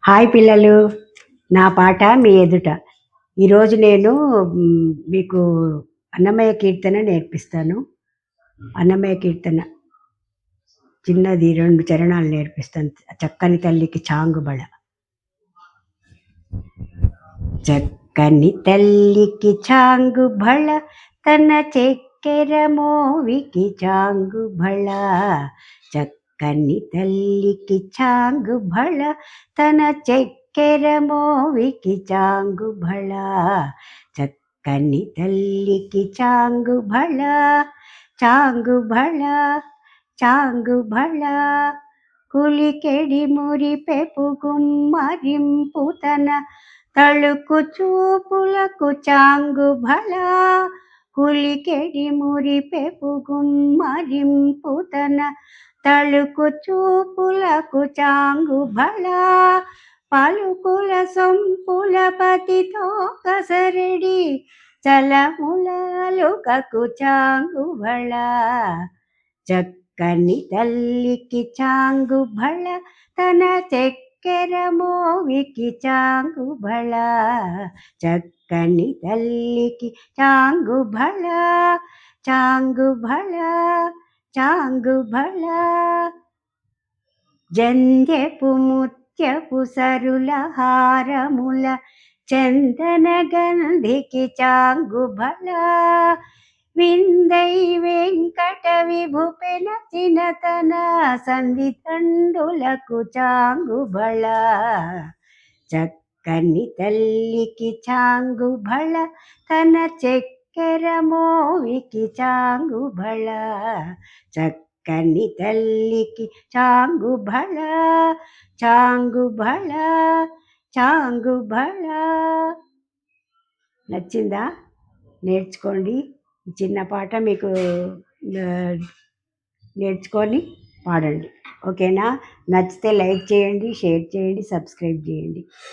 Hi పిల్లలు, నా పాట మీ ఎదుట. ఈరోజు నేను మీకు అన్నమయ్య కీర్తన నేర్పిస్తాను. అన్నమయ్య కీర్తన చిన్నది 2 చరణాలు నేర్పిస్తాను. చక్కని తల్లికి చాంగుబళ. చక్కని తల్లికి చాంగుబళ, తన చెక్కెర మోవికి చాంగుబళ. చక్కని తల్లికి చాంగుబళ, తన చెక్కెర మోవికి చాంగుబళ. చక్కని తల్లికి చాంగుబళ, చాంగుబళ, చాంగుబళ. కులికెడి మురిపెపు గుమ్మరింపు తన తళుకు చూపులకు చాంగుబళ. కులికెడి మురిపెపు గుమ్మరింపు తన తళుకు చూపులకు చాంగుబళ. పలుకుల సొంపుల పతితో కసరడి చలములలుకకు చాంగుబళ. చక్కని తల్లికి చాంగుబళ, తన చెక్కెర మోవికి చాంగుబళ. చక్కని తల్లికి చాంగుబళ, చాంగుబళ, చాంగుబళ. జంధ్యపు ముత్యపు సరుల హారముల చందన గంధికి చాంగుబళ. విందై వెంకట విభుపెన చినతన సంధి తండులకు చాంగుబళ. చక్కని తల్లికి చాంగుబళ, తన చెక్కెర మోవికి చాంగుబళ. చక్కని తల్లికి చాంగుబళ, చాంగుబళ, చాంగుబళ. నచ్చిందా? నేర్చుకోండి. ఈ చిన్న పాట మీకు నేర్చుకొని పాడండి. ఓకేనా? నచ్చితే లైక్ చేయండి, షేర్ చేయండి, సబ్స్క్రైబ్ చేయండి.